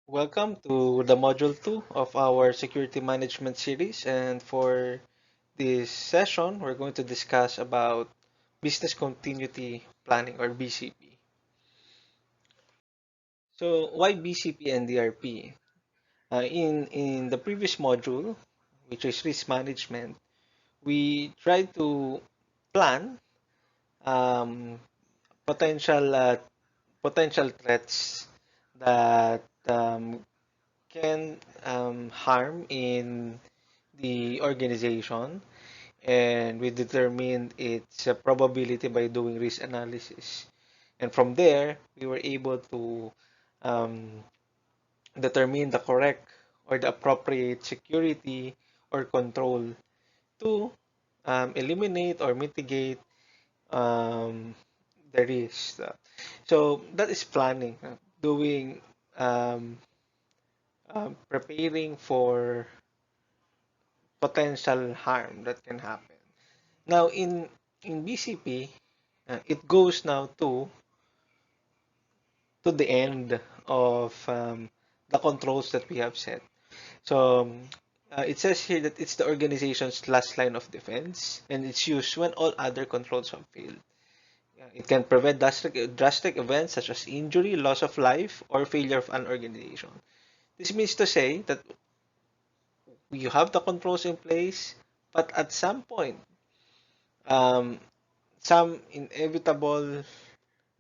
Welcome to the module 2 of our security management series, and for this session we're going to discuss about business continuity planning, or BCP. So why BCP and DRP? In the previous module, which is risk management, we tried to plan um, potential potential threats that can harm in the organization, and we determined its probability by doing risk analysis. And from there, we were able to um, determine the correct or the appropriate security or control to eliminate or mitigate um, the risk. So that is planning, doing um, preparing for potential harm that can happen. Now, in BCP, it goes now to the end of the controls that we have set. So it says here that it's the organization's last line of defense, and it's used when all other controls have failed. It can prevent drastic events such as injury, loss of life, or failure of an organization. This means to say that you have the controls in place, but at some point, um, some inevitable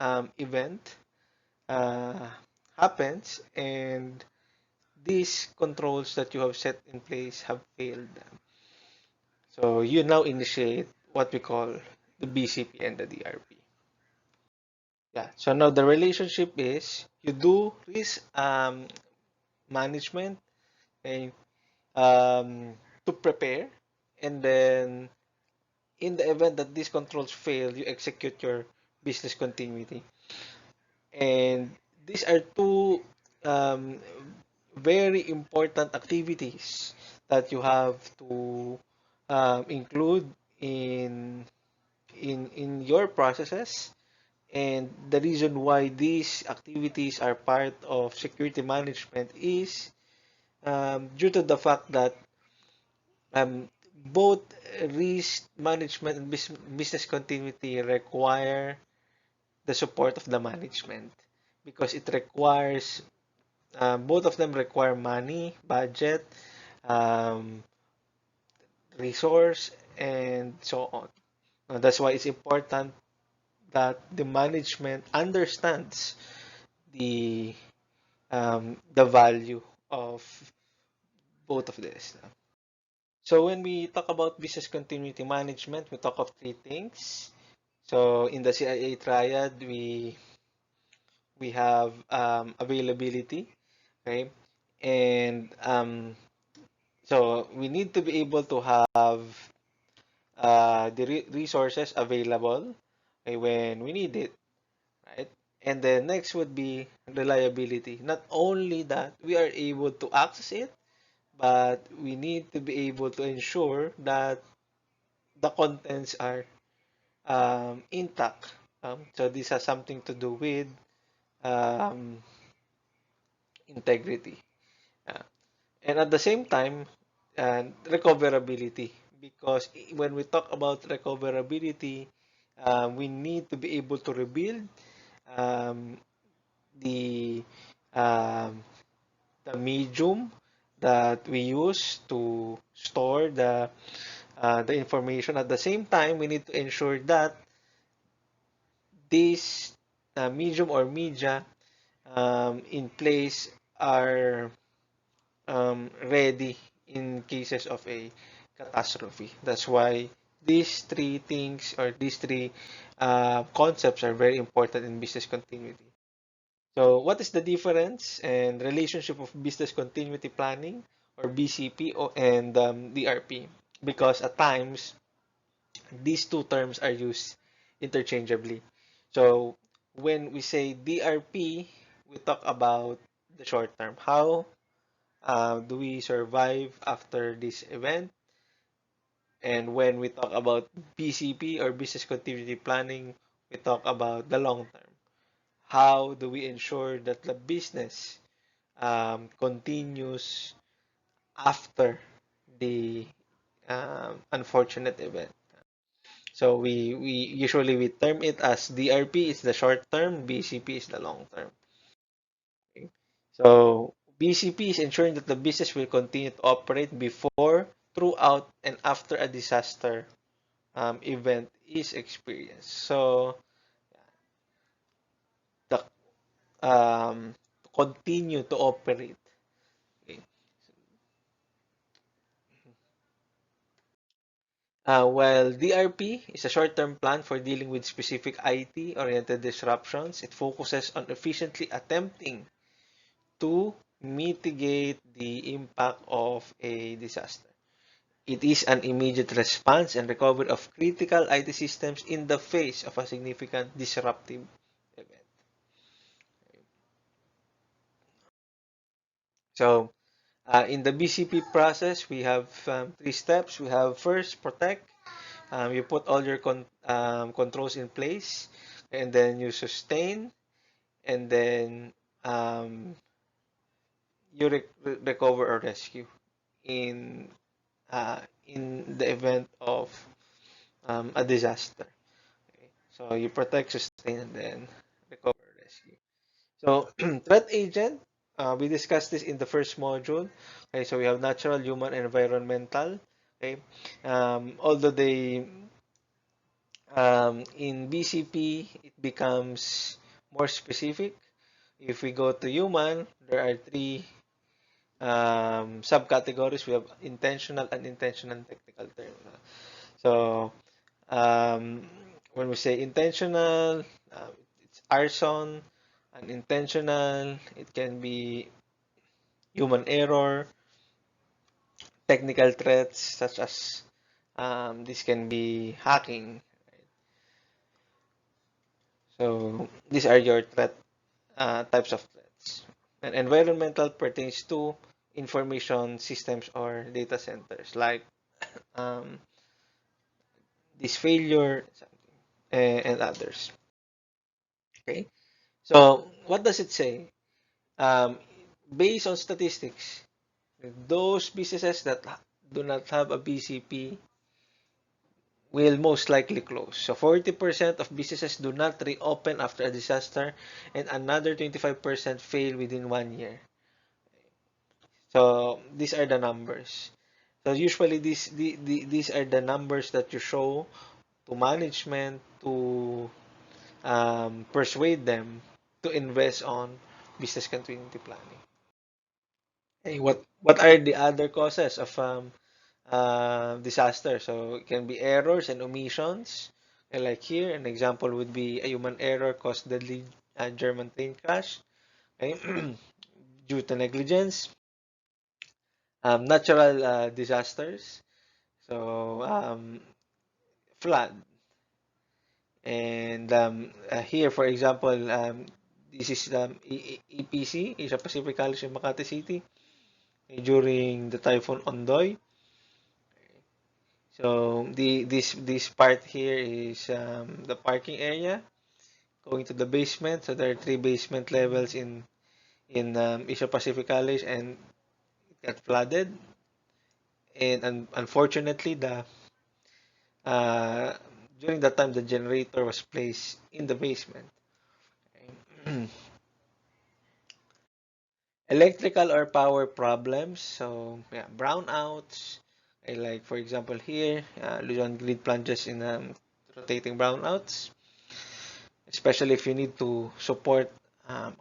event uh, happens, and these controls that you have set in place have failed. So you now initiate what we call the BCP and the DRP. Yeah. So now the relationship is you do risk management, okay, to prepare, and then in the event that these controls fail, you execute your business continuity. And these are two um, very important activities that you have to include in in your processes. And the reason why these activities are part of security management is due to the fact that both risk management and business continuity require the support of the management, because it requires both of them require money, budget, um, resource, and so on. That's why it's important that the management understands the value of both of this. So when we talk about business continuity management, we talk of three things. So in the CIA triad, we have availability, okay, and so we need to be able to have the resources available, okay, when we need it, right? And then next would be reliability. Not only that we are able to access it, but we need to be able to ensure that the contents are intact. So this has something to do with um, integrity. Uh, and at the same time, recoverability. Because when we talk about recoverability, we need to be able to rebuild um, the um, the medium that we use to store the information. At the same time, we need to ensure that this medium or media in place are ready in cases of a catastrophe. That's why these three things, or these three concepts, are very important in business continuity. So, what is the difference and relationship of business continuity planning, or BCP, and DRP? Because at times these two terms are used interchangeably. So, when we say DRP, we talk about the short term. How do we survive after this event? And when we talk about BCP, or business continuity planning, we talk about the long term. How do we ensure that the business continues after the unfortunate event. So we usually we term it as DRP is the short term, BCP is the long term. Okay. So BCP is ensuring that the business will continue to operate before, throughout, and after a disaster event is experienced. So the to continue to operate. Okay. While DRP is a short-term plan for dealing with specific IT-oriented disruptions, it focuses on efficiently attempting to mitigate the impact of a disaster. It is an immediate response and recovery of critical IT systems in the face of a significant disruptive event. So, in the BCP process, we have three steps. We have first, protect. You put all your controls in place, and then you sustain, and then you recover or rescue in in the event of a disaster. Okay. So you protect, sustain, and then recover, rescue. So threat agent, we discussed this in the first module. Okay, so we have natural, human, and environmental. Okay, although they in BCP it becomes more specific. If we go to human, there are three subcategories. We have intentional, unintentional, and technical terms. So when we say intentional, it's arson. Unintentional, it can be human error, technical threats such as this can be hacking. So these are your threat types of threats. And environmental pertains to information systems or data centers like um, this failure and others. Okay. So what does it say? Um, Based on statistics, those businesses that do not have a BCP will most likely close. So 40% of businesses do not reopen after a disaster, and another 25% fail within 1 year. So these are the numbers. So usually these are the numbers that you show to management to persuade them to invest on business continuity planning. Okay, what are the other causes of disaster? So it can be errors and omissions. And like here, an example would be a human error caused deadly German plane crash. Okay? Due to negligence. Natural disasters. So flood. And here, for example, this is EPC, Asia Pacific College in Makati City, during the Typhoon Ondoy. So this part here is the parking area going to the basement. So there are three basement levels in Asia Pacific College, and it got flooded. And unfortunately, the uh, during that time the generator was placed in the basement. Okay. Electrical or power problems. So yeah, brownouts. Like for example here, Luzon grid plunges in rotating brownouts, especially if you need to support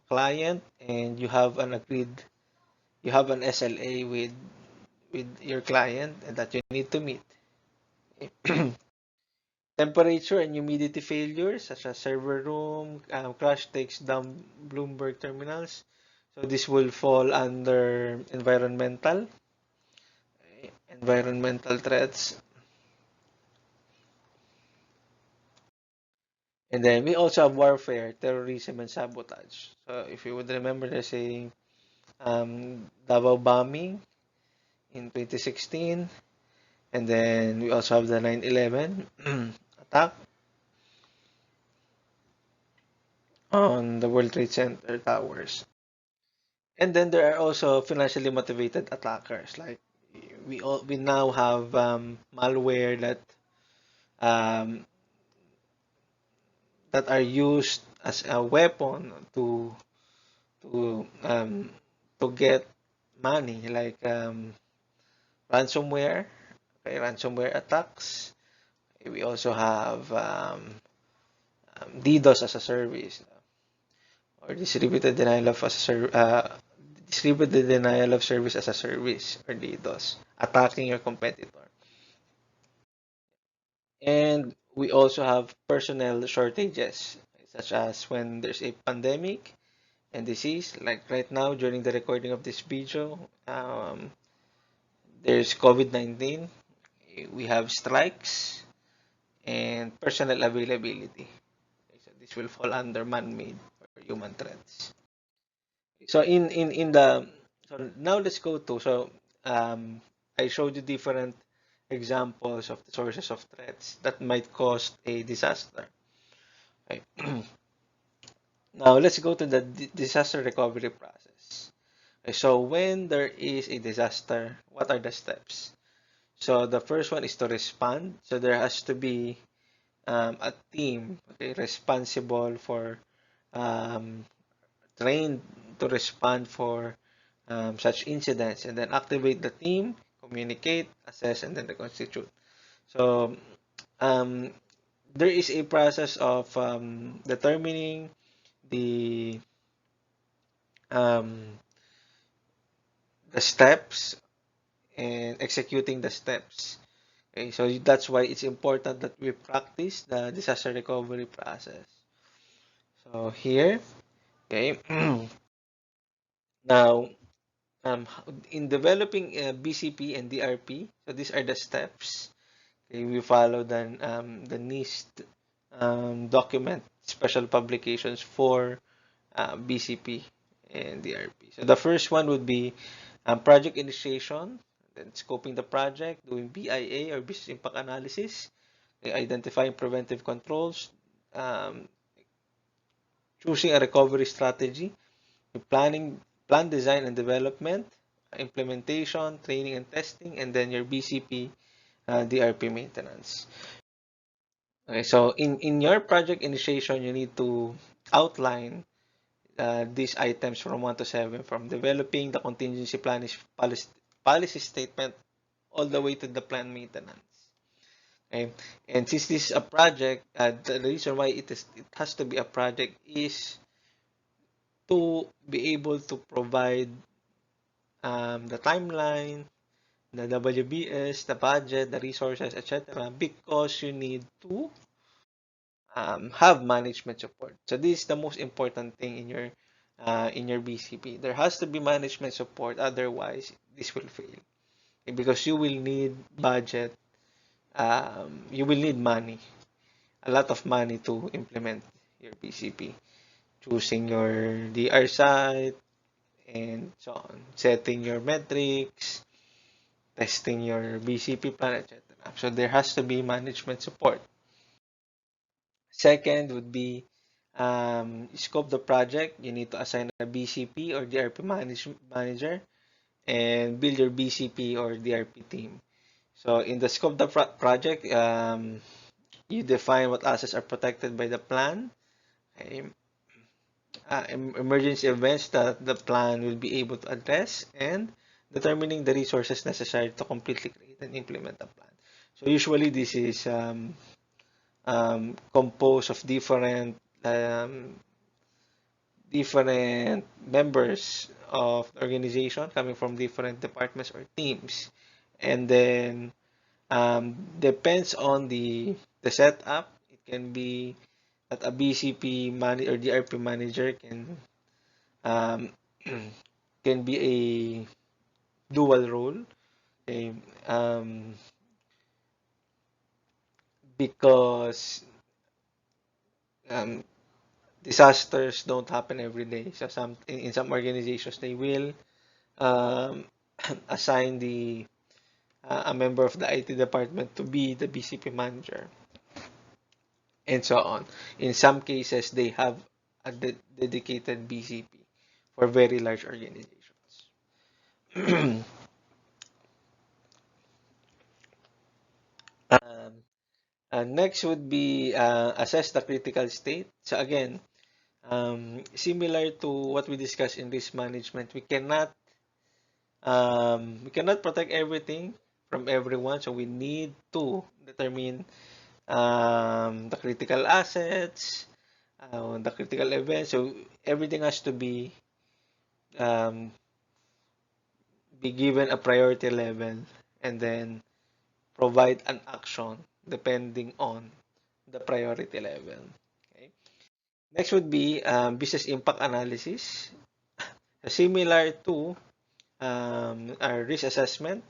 client and you have an SLA with your client and that you need to meet. Temperature and humidity failures, such as server room crash takes down Bloomberg terminals. So this will fall under environmental threats. And then we also have warfare, terrorism, and sabotage. So if you would remember, they're saying Davao bombing in 2016, and then we also have the 9/11 attack on the World Trade Center towers. And then there are also financially motivated attackers. Like we now have malware um, that are used as a weapon to um, to get money, like ransomware, okay, ransomware attacks. We also have DDoS as a service, or distributed denial of service as a service, or DDoS, attacking your competitor. And we also have personnel shortages, such as when there's a pandemic and disease, like right now during the recording of this video, there's COVID-19, we have strikes, and personnel availability. Okay, so this will fall under man-made or human threats. So in the so now let's go to I showed you different examples of the sources of threats that might cause a disaster. Okay. Now let's go to the disaster recovery process. Okay, so when there is a disaster, what are the steps? So the first one is to respond. So there has to be a team, okay, responsible for um, trained to respond for such incidents, and then activate the team, communicate, assess, and then reconstitute. So um, there is a process of determining the um, the steps and executing the steps. Okay, so that's why it's important that we practice the disaster recovery process. So here, okay, now in developing BCP and DRP, so these are the steps. Okay, we follow the NIST document special publications for BCP and DRP. So the first one would be project initiation, then scoping the project, doing BIA or business impact analysis, identifying preventive controls, um, choosing a recovery strategy, planning, plan design and development, implementation, training and testing, and then your BCP DRP maintenance. Okay, so in your project initiation, you need to outline these items from 1 to 7, from developing the contingency plan policy statement all the way to the plan maintenance. Okay, and since this is a project, the reason why it has to be a project is to be able to provide the timeline, the WBS, the budget, the resources, etc. Because you need to have management support. So this is the most important thing in your BCP. There has to be management support, otherwise this will fail. Okay, because you will need budget, you will need money, a lot of money to implement your BCP. Choosing your DR site and so on, setting your metrics, testing your BCP plan, etc. So there has to be management support. Second would be scope the project. You need to assign a BCP or DRP manager and build your BCP or DRP team. So in the scope of the project, you define what assets are protected by the plan, okay, emergency events that the plan will be able to address, and determining the resources necessary to completely create and implement the plan. So usually this is composed of different members of the organization coming from different departments or teams, and then depends on the setup. It can be that a BCP manager or DRP manager um, can be a dual role, okay, because um, disasters don't happen every day. So in some organizations they will um, assign the a member of the IT department to be the BCP manager, and so on. In some cases, they have a dedicated BCP for very large organizations. um, and next would be assess the critical state. So again, similar to what we discussed in risk management, we cannot protect everything from everyone, so we need to determine the critical assets, the critical events. So everything has to um, be given a priority level, and then provide an action depending on the priority level. Okay. Next would be business impact analysis. Similar to our risk assessment,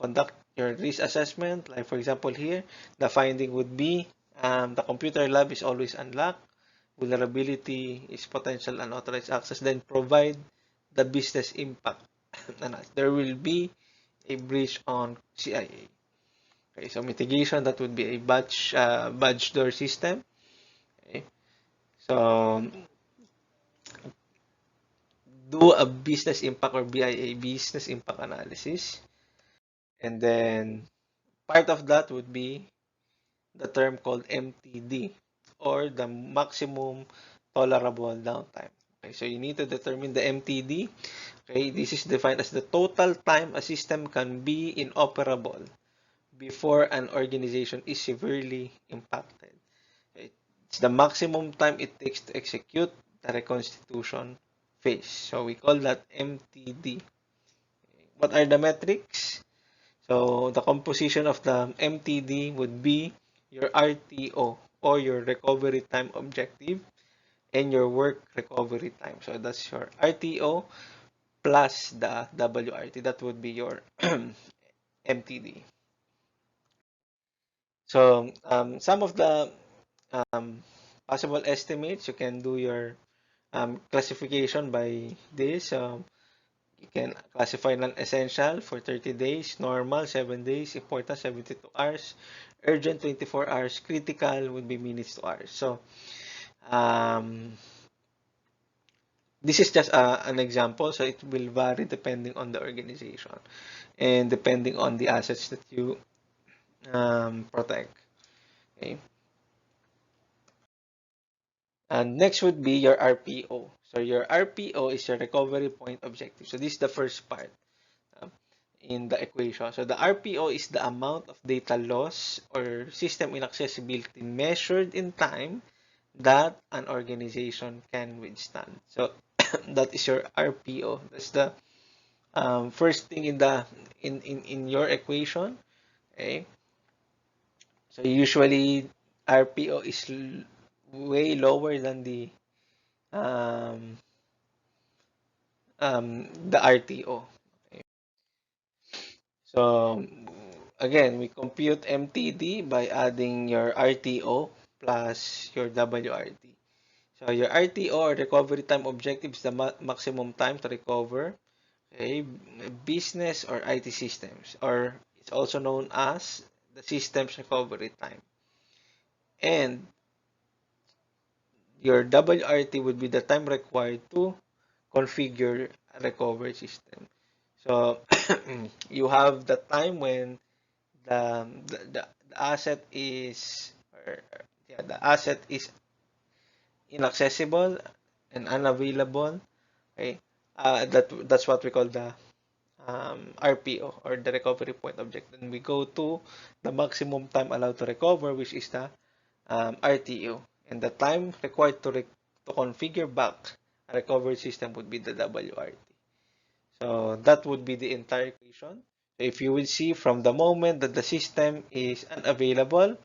conduct your risk assessment. Like for example here, the finding would be the computer lab is always unlocked, vulnerability is potential unauthorized access, then provide the business impact. There will be a breach on CIA. Okay, so mitigation, that would be a badge door system. Okay, so do a business impact or BIA, business impact analysis, and then part of that would be the term called MTD, or the maximum tolerable downtime. Okay, so you need to determine the MTD. Okay, this is defined as the total time a system can be inoperable before an organization is severely impacted. It's the maximum time it takes to execute the reconstitution phase. So we call that MTD. What are the metrics? So the composition of the MTD would be your RTO, or your recovery time objective, and your work recovery time. So that's your RTO plus the WRT. That would be your MTD. So some of the um, possible estimates, you can do your classification by this. You can classify non-essential for 30 days, normal 7 days, important 72 hours, urgent 24 hours, critical would be minutes to hours. So um, this is just an example, so it will vary depending on the organization and depending on the assets that you protect. Okay. And next would be your RPO. So your RPO is your recovery point objective. So this is the first part in the equation. So the RPO is the amount of data loss or system inaccessibility measured in time that an organization can withstand. So that is your RPO. That's the first thing in your equation. Okay. So usually RPO is way lower than um, the RTO. So again, we compute MTD by adding your RTO plus your WRT. So your RTO, or recovery time objective, is the maximum time to recover a business or IT systems, or it's also known as the system's recovery time. And your WRT would be the time required to configure a recovery system. So you have the time when the asset is, or yeah, the asset is inaccessible and unavailable. Okay, that's what we call the RPO, or the recovery point object. Then we go to the maximum time allowed to recover, which is the RTO, and the time required to configure back a recovery system would be the WRT. So that would be the entire equation. So if you will see, from the moment that the system is unavailable,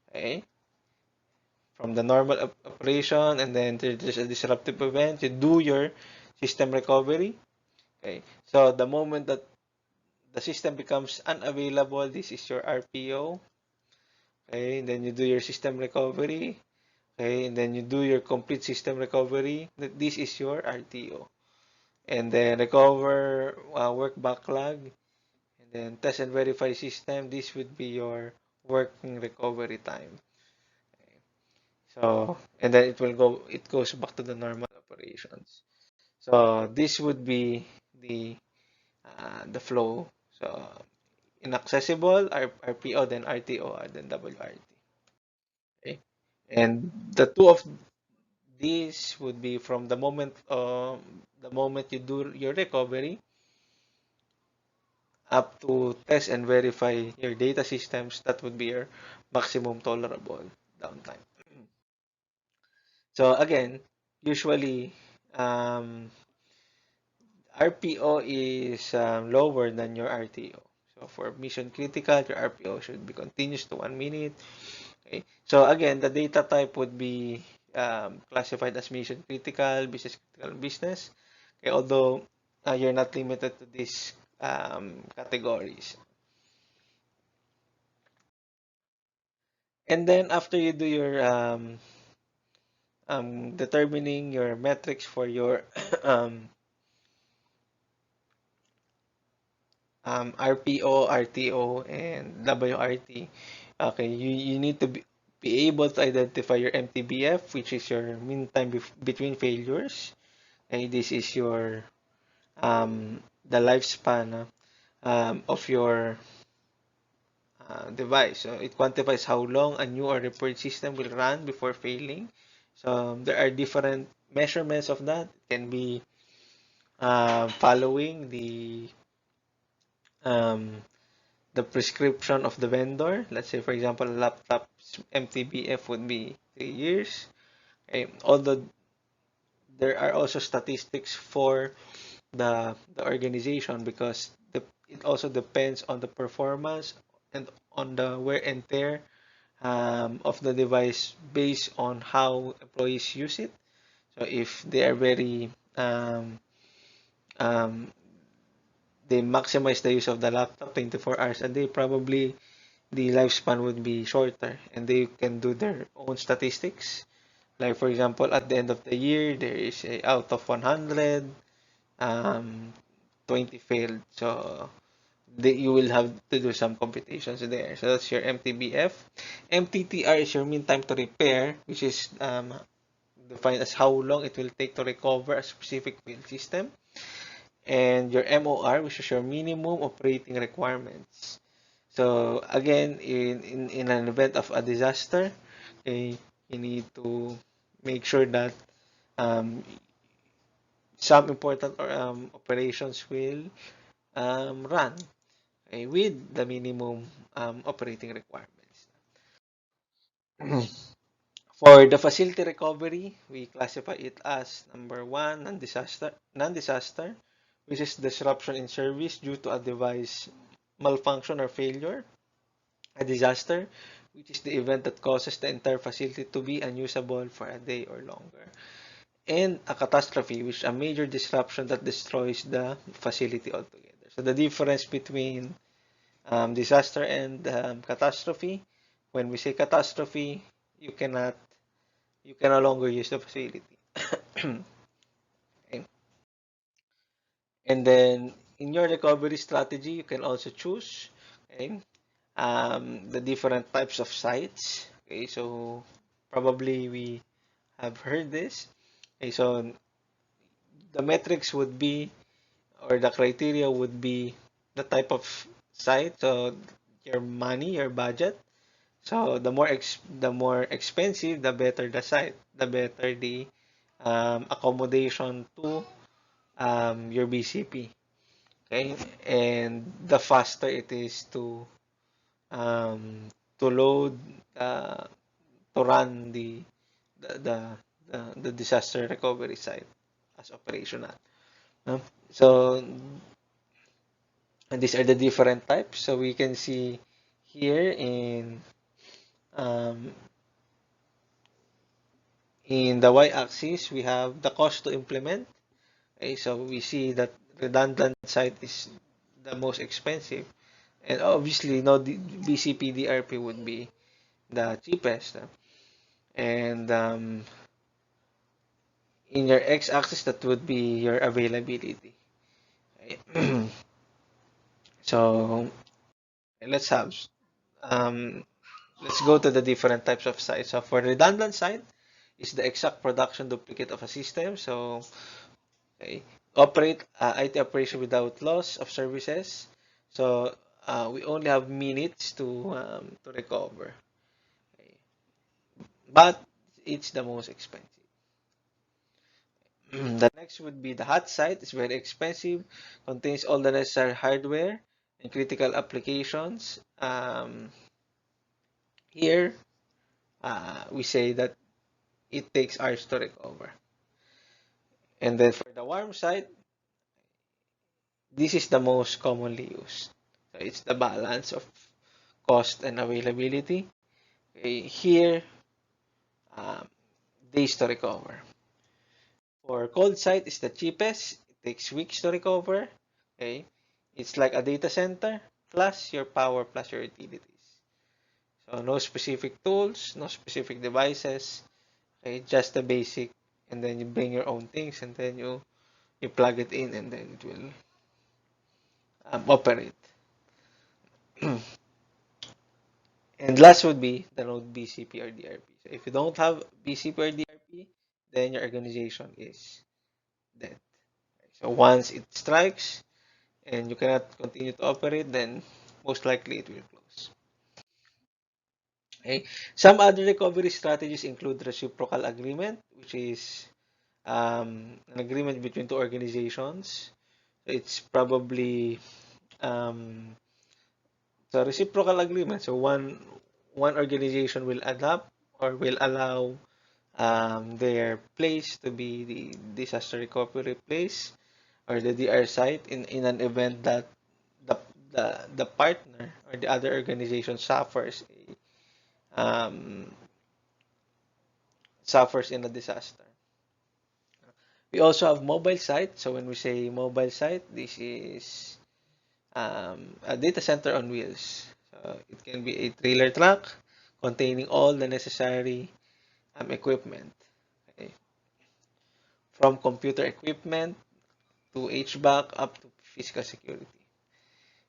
okay, from the normal operation, and then there's a disruptive event, you do your system recovery. Okay, so the moment that the system becomes unavailable, this is your RPO. Okay, and then you do your system recovery. Okay, and then you do your complete system recovery. This is your RTO. And then recover work backlog, and then test and verify system. This would be your working recovery time. So, and then it goes back to the normal operations. So this would be the flow. So inaccessible, RPO, then RTO, and then WRT. Okay. And the two of these would be from the moment you do your recovery up to test and verify your data systems. That would be your maximum tolerable downtime. So again, usually RPO is lower than your RTO. So for mission critical, your RPO should be continuous to 1 minute. Okay. So again, the data type would be classified as mission critical, business critical, business. Okay, although you're not limited to these categories. And then after you do your determining your metrics for your RPO, RTO, and WRT. Okay, you need to be able to identify your MTBF, which is your mean time between failures. Okay, this is your the lifespan of your device. So it quantifies how long a new or repaired system will run before failing. So there are different measurements of that. It can be following um, the prescription of the vendor. Let's say, for example, a laptop's MTBF would be 3 years. Okay. Although there are also statistics for the organization because it also depends on the performance and on the wear and tear of the device based on how employees use it. So if they are very um, they maximize the use of the laptop 24 hours a day, probably the lifespan would be shorter and they can do their own statistics. Like for example, at the end of the year, there is a out of 100, um, 20 failed. So you will have to do some computations there. So that's your MTBF. MTTR is your mean time to repair, which is defined as how long it will take to recover a specific failed system. And your MOR, which is your minimum operating requirements. So again, in an event of a disaster, okay, you need to make sure that um, some important operations will run okay, with the minimum operating requirements. For the facility recovery, we classify it as number one, non-disaster, which is disruption in service due to a device malfunction or failure. A disaster, which is the event that causes the entire facility to be unusable for a day or longer. And a catastrophe, which is a major disruption that destroys the facility altogether. So the difference between disaster and catastrophe, when we say catastrophe, you cannot, you can no longer use the facility. Okay. And then in your recovery strategy, you can also choose okay, the different types of sites. Okay, so probably we have heard this. Okay, so the metrics would be, or the criteria would be the type of site, so your money, your budget. So the more expensive, the better the site, the better the accommodation to your BCP. Okay, and the faster it is um, to load to run the, the the disaster recovery site as operational. No? So and these are the different types. So we can see here um, in the y-axis we have the cost to implement. Okay, so we see that redundant site is the most expensive, and obviously no BCP DRP would be the cheapest. And in your x-axis that would be your availability. Okay. So let's have um, let's go to the different types of sites. So for redundant site is the exact production duplicate of a system. So Okay, operate IT operation without loss of services. So we only have minutes to recover. Okay. But it's the most expensive. The next would be the hot site. It's very expensive, contains all the necessary hardware and critical applications. Here, we say that it takes hours to recover. And then for the warm site, this is the most commonly used. So it's the balance of cost and availability. Okay, here, um, days to recover. For cold site, is the cheapest. It takes weeks to recover. Okay, it's like a data center plus your power plus your utilities. So no specific tools, no specific devices. Okay, just the basic, and then you bring your own things, and then you plug it in, and then it will operate. And last would be the node BCP or DRP. So if you don't have BCP or DRP, then your organization is dead. So once it strikes and you cannot continue to operate, then most likely it will close. Okay. Some other recovery strategies include reciprocal agreement, which is an agreement between two organizations. So it's probably a reciprocal agreement. So one organization will adapt or will allow their place to be the disaster recovery place or the DR site in an event that the the partner or the other organization um, suffers in a disaster. We also have mobile site. So when we say mobile site, this is a data center on wheels. So it can be a trailer truck containing all the necessary equipment. Okay. From computer equipment to HVAC up to physical security.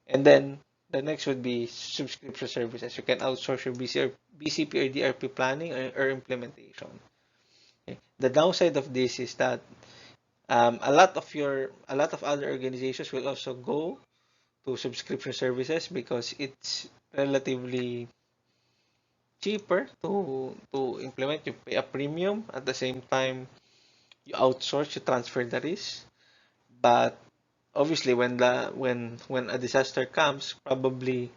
And then the next would be subscription services. You can outsource your BCP or DRP planning or implementation. Okay. The downside of this is that a lot of other organizations will also go to subscription services because it's relatively cheaper to implement. You pay a premium at the same time you outsource, you transfer the risk. But obviously, when a disaster comes, probably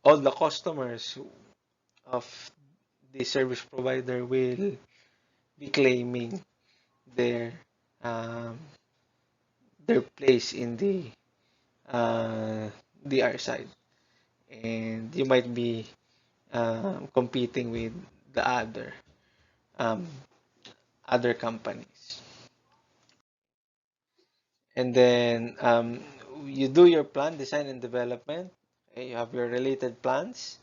all the customers of the service provider will be claiming their um, their place in the uh, DR side, and you might be competing with the um, other companies. And then you do your plan, design and development. Okay, you have your related plans,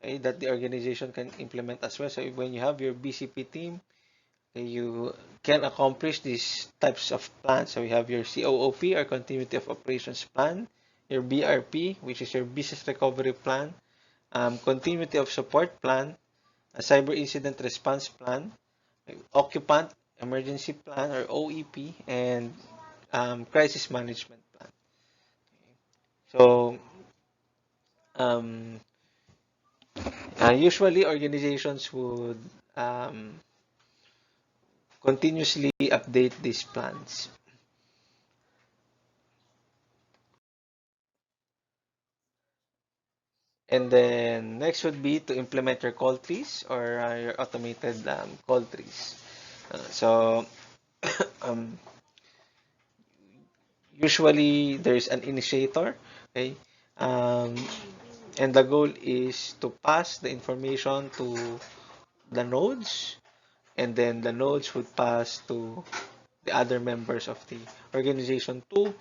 okay, that the organization can implement as well. So when you have your BCP team, okay, you can accomplish these types of plans. So you have your COOP or Continuity of Operations Plan, your BRP, which is your Business Recovery Plan, Continuity of Support Plan, a Cyber Incident Response Plan, Occupant Emergency Plan or OEP, and Crisis Management Plan. So um, usually organizations would um, continuously update these plans. And then next would be to implement your call trees or your automated call trees. So um, usually there's an initiator, okay, um, and the goal is to pass the information to the nodes, and then the nodes would pass to the other members of the organization to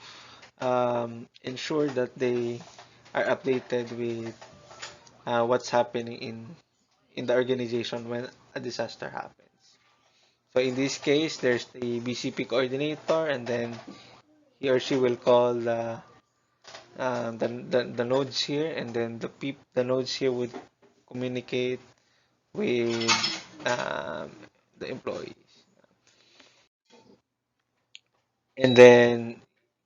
ensure that they are updated with what's happening in the organization when a disaster happens. So in this case, there's the BCP coordinator, and then he or she will call the nodes here, and then the nodes here would communicate with um, the employees. And then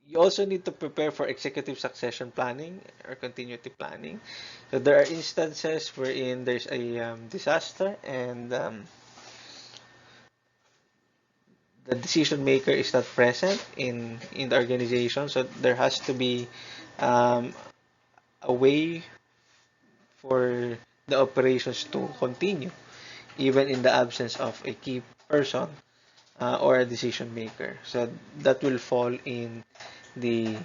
you also need to prepare for executive succession planning or continuity planning. So there are instances wherein there's a disaster and the decision maker is not present in the organization. So there has to be um, a way for the operations to continue, even in the absence of a key person or a decision maker. So that will fall in the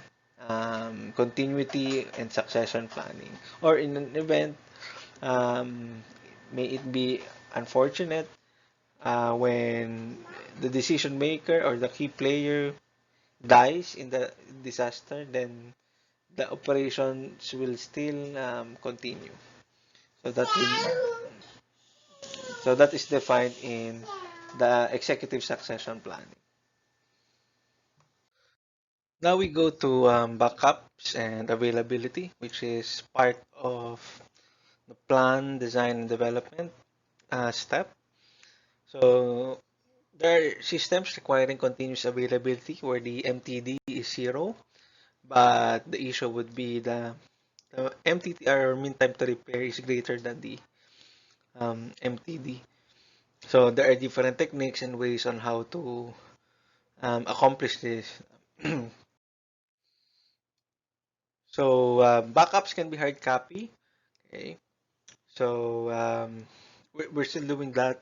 continuity and succession planning. Or in an event, um, may it be unfortunate when the decision maker or the key player dies in the disaster, then the operations will still continue. So that is defined in the executive succession planning. Now we go to backups and availability, which is part of the plan, design, and development step. So there are systems requiring continuous availability where the MTD is 0, but the issue would be the MTTR or mean time to repair is greater than the MTD. So there are different techniques and ways on how to accomplish this. So backups can be hard copy. Okay. So we're still doing that.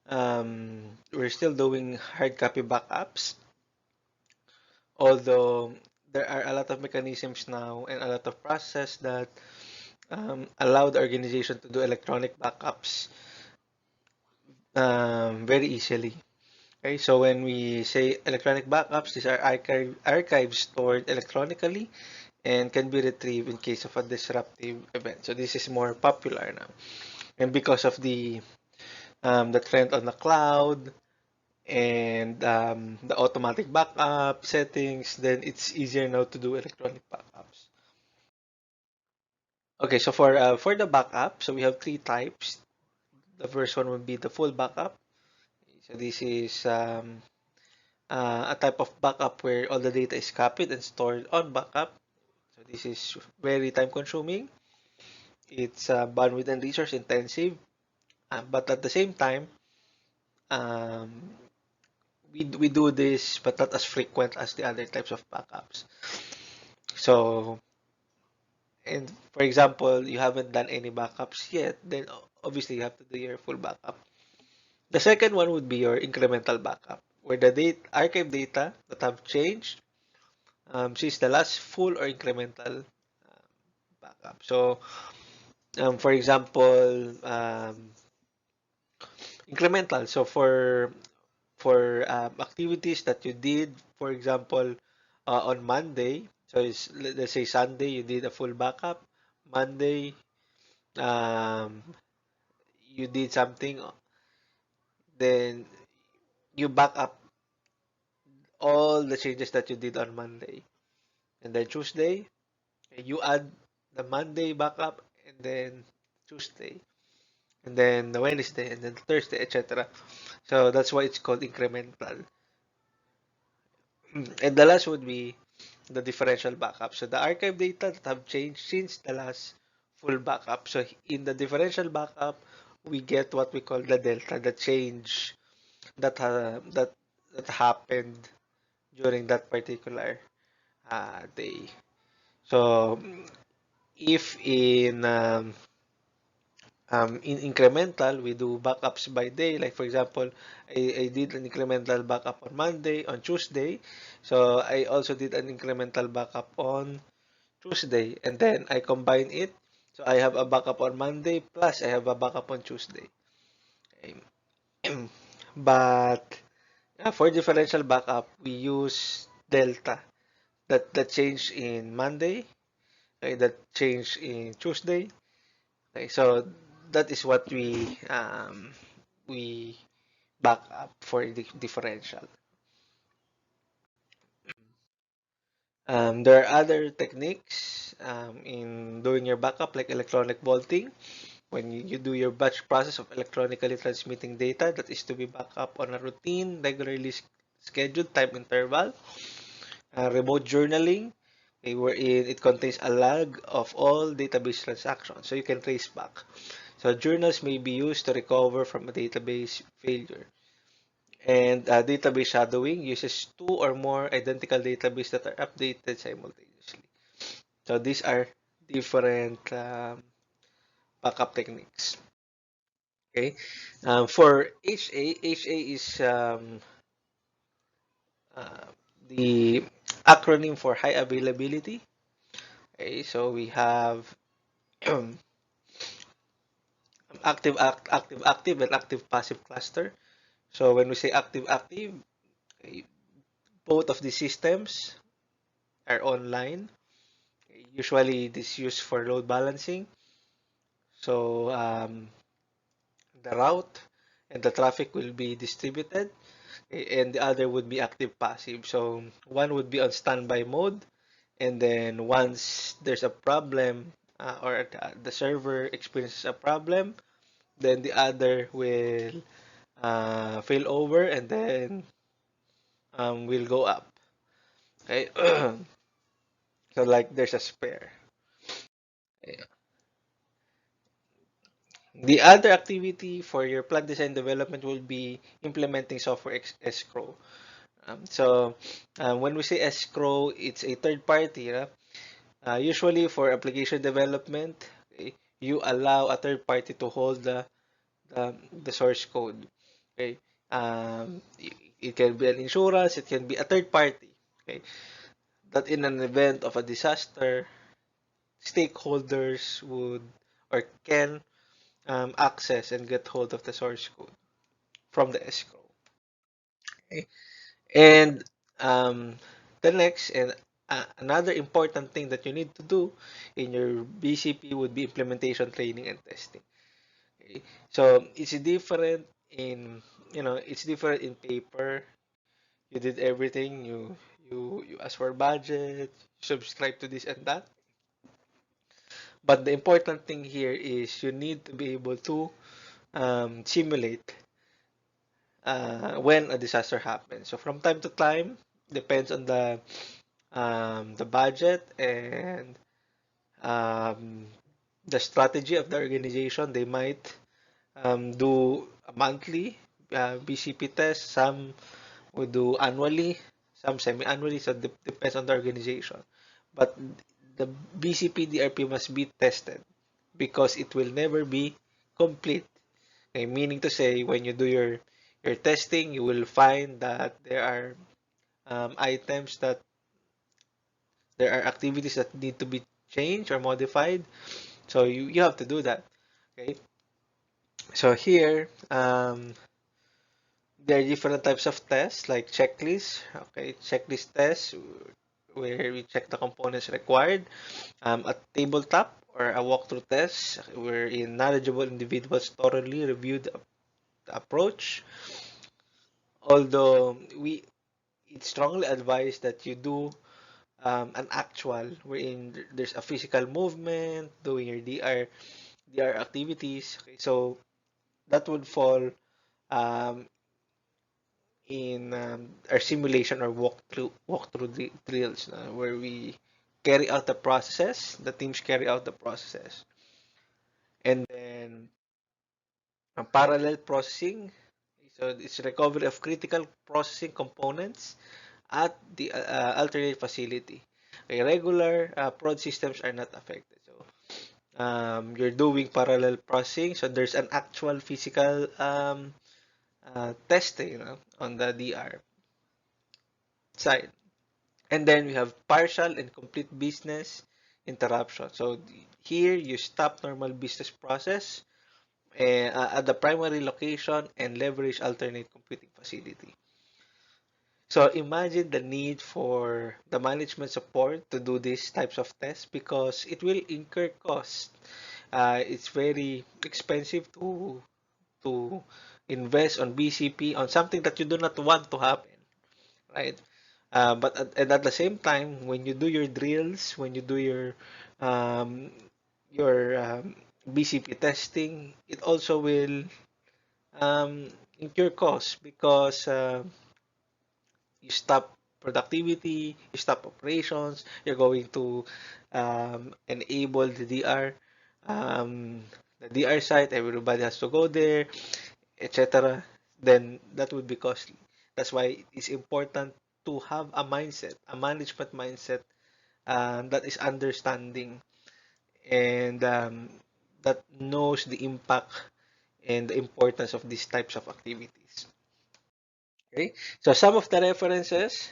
We're still doing hard copy backups, although there are a lot of mechanisms now and a lot of process that allow the organization to do electronic backups very easily. Okay, so when we say electronic backups, these are archives stored electronically and can be retrieved in case of a disruptive event. So this is more popular now, and because of the trend on the cloud and the automatic backup settings, then it's easier now to do electronic backups. Okay, so for the backup, so we have three types. The first one would be the full backup. So this is a type of backup where all the data is copied and stored on backup. So this is very time consuming. It's bandwidth and resource intensive, but at the same time, um, we do this, but not as frequent as the other types of backups. So, and for example, you haven't done any backups yet, then obviously you have to do your full backup. The second one would be your incremental backup, where the archive data that have changed since the last full or incremental backup. So, for example, incremental. So for activities that you did, for example, on Monday. So let's say Sunday you did a full backup. Monday you did something, then you back up all the changes that you did on Monday. And then Tuesday, you add the Monday backup and then Tuesday. And then the Wednesday and then Thursday, etc. So that's why it's called incremental. And the last would be the differential backup. So the archive data that have changed since the last full backup. So in the differential backup, we get what we call the delta, the change that that happened during that particular day. So if in incremental, we do backups by day. Like for example, I did an incremental backup on Monday, on Tuesday. So I also did an incremental backup on Tuesday, and then I combine it. So I have a backup on Monday plus I have a backup on Tuesday. Okay. But for differential backup, we use delta. That change in Monday, okay, that change in Tuesday. Okay, so that is what we back up for the differential. There are other techniques in doing your backup, like electronic vaulting. When you do your batch process of electronically transmitting data that is to be backed up on a routine, regularly scheduled time interval. Remote journaling, wherein it contains a log of all database transactions, so you can trace back. So journals may be used to recover from a database failure. And database shadowing uses two or more identical databases that are updated simultaneously. So these are different backup techniques. Okay. For HA is uh, the acronym for high availability. Okay, so we have active, and active passive cluster. So when we say active, okay, both of the systems are online. Okay, usually this is used for load balancing. So the route and the traffic will be distributed, and the other would be active passive. So one would be on standby mode, and then once there's a problem or the server experiences a problem, then the other will fail over, and then will go up. Okay, so like there's a spare. Okay. The other activity for your plug design development will be implementing software escrow. When we say escrow, it's a third party. Usually for application development, okay, you allow a third party to hold the source code. Okay, it can be an insurance, it can be a third party. Okay, that in an event of a disaster, stakeholders would or can access and get hold of the source code from the escrow. Okay, and um, the next and another important thing that you need to do in your BCP would be implementation training and testing. Okay? So it's different in it's different in paper. You did everything. You ask for budget, subscribe to this and that. But the important thing here is you need to be able to simulate when a disaster happens. So from time to time, depends on the budget and um, the strategy of the organization. They might do a monthly BCP test. Some would do annually, some semi-annually. So depends on the organization. But the BCP DRP must be tested because it will never be complete. Okay, meaning to say, when you do your testing, you will find that there are items that there are activities that need to be changed or modified. So you have to do that. Okay. So here, there are different types of tests like checklists. Okay, checklist tests where we check the components required. A tabletop or a walkthrough test wherein knowledgeable individuals thoroughly review the approach. Although it's strongly advised that you do an actual wherein there's a physical movement, doing your DR activities. Okay, so that would fall um, in our simulation or walkthrough drills where we carry out the processes, the teams carry out the processes, and then parallel processing. So it's recovery of critical processing components at the alternate facility. Okay, regular prod systems are not affected. So you're doing parallel processing, so there's an actual physical testing, on the DR side. And then we have partial and complete business interruption. So here you stop normal business process at the primary location and leverage alternate computing facility. So imagine the need for the management support to do these types of tests because it will incur cost. It's very expensive to invest on BCP on something that you do not want to happen, right? But at the same time, when you do your drills, when you do um, your BCP testing, it also will incur costs because you stop. productivity, you stop operations, you're going to enable um, the DR site, everybody has to go there, etc., then that would be costly. That's why it's important to have a mindset, a management mindset that is understanding and that knows the impact and the importance of these types of activities. Okay, so some of the references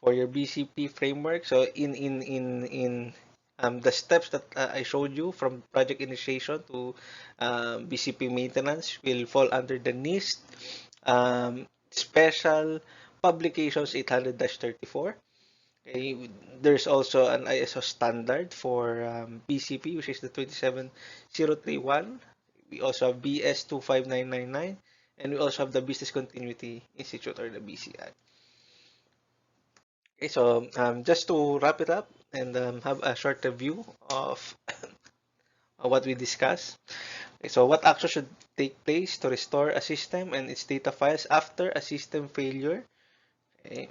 for your BCP framework. So in the steps that I showed you from project initiation to BCP maintenance will fall under the NIST special publications 800-34. Okay, there's also an ISO standard for BCP, which is the 27031. We also have BS 25999, and we also have the Business Continuity Institute, or the BCI. Okay, so just to wrap it up and have a short review of what we discussed. Okay, so what action should take place to restore a system and its data files after a system failure? Okay.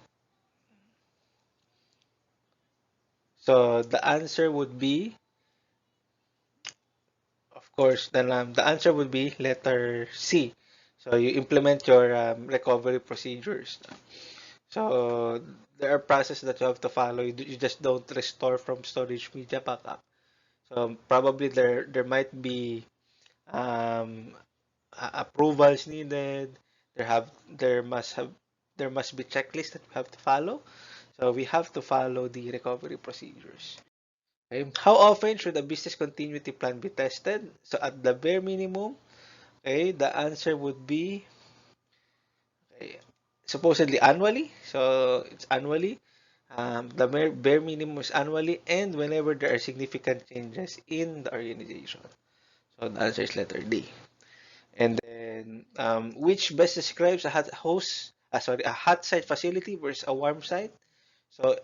So the answer would be, of course, then the answer would be letter C. So you implement your recovery procedures. So there are processes that you have to follow. You just don't restore from storage media backup. So probably there might be um, approvals needed. There must be checklists that we have to follow. So we have to follow the recovery procedures. Okay. How often should a business continuity plan be tested? So at the bare minimum, okay, the answer would be okay, supposedly annually. So it's annually. The bare minimum is annually, and whenever there are significant changes in the organization. So the answer is letter D. And then, which best describes a a hot site facility versus a warm site? So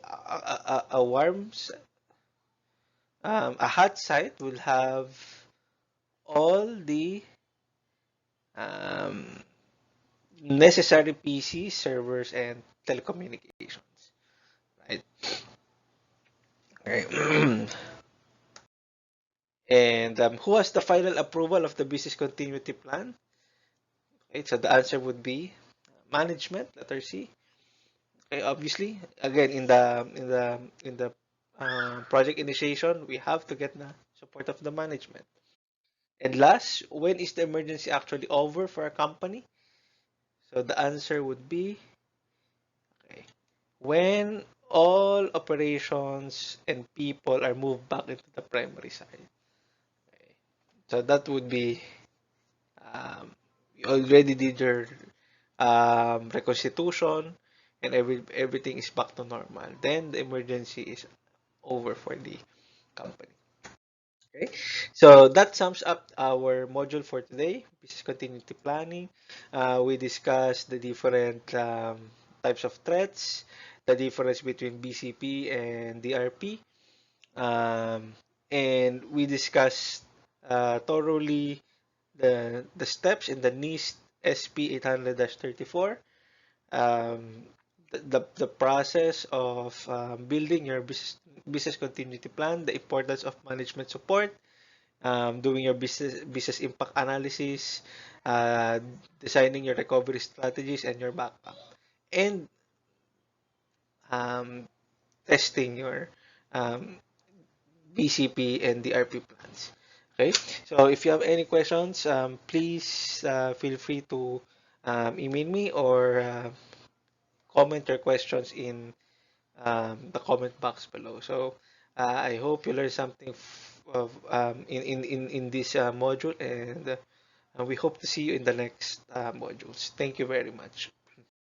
a hot site will have all the um, necessary PCs, servers, and telecommunications, right? Right. And who has the final approval of the business continuity plan? Okay, so the answer would be management, letter C. Okay, obviously, again, in the project initiation, we have to get the support of the management. And last, when is the emergency actually over for a company? So the answer would be okay, when all operations and people are moved back into the primary site. Okay. So that would be you already did your reconstitution and everything is back to normal. Then the emergency is over for the company. Okay, so that sums up our module for today, business continuity planning. We discussed the different types of threats, the difference between BCP and DRP, and we discussed thoroughly the steps in the NIST SP 800-34, the process of building your business continuity plan, the importance of management support, doing your business impact analysis, uh, designing your recovery strategies and your backup, and um, testing your um, BCP and DRP plans. Okay, so if you have any questions, please feel free to email me or comment your questions in the comment box below. So I hope you learned something in this module, and we hope to see you in the next modules. Thank you very much.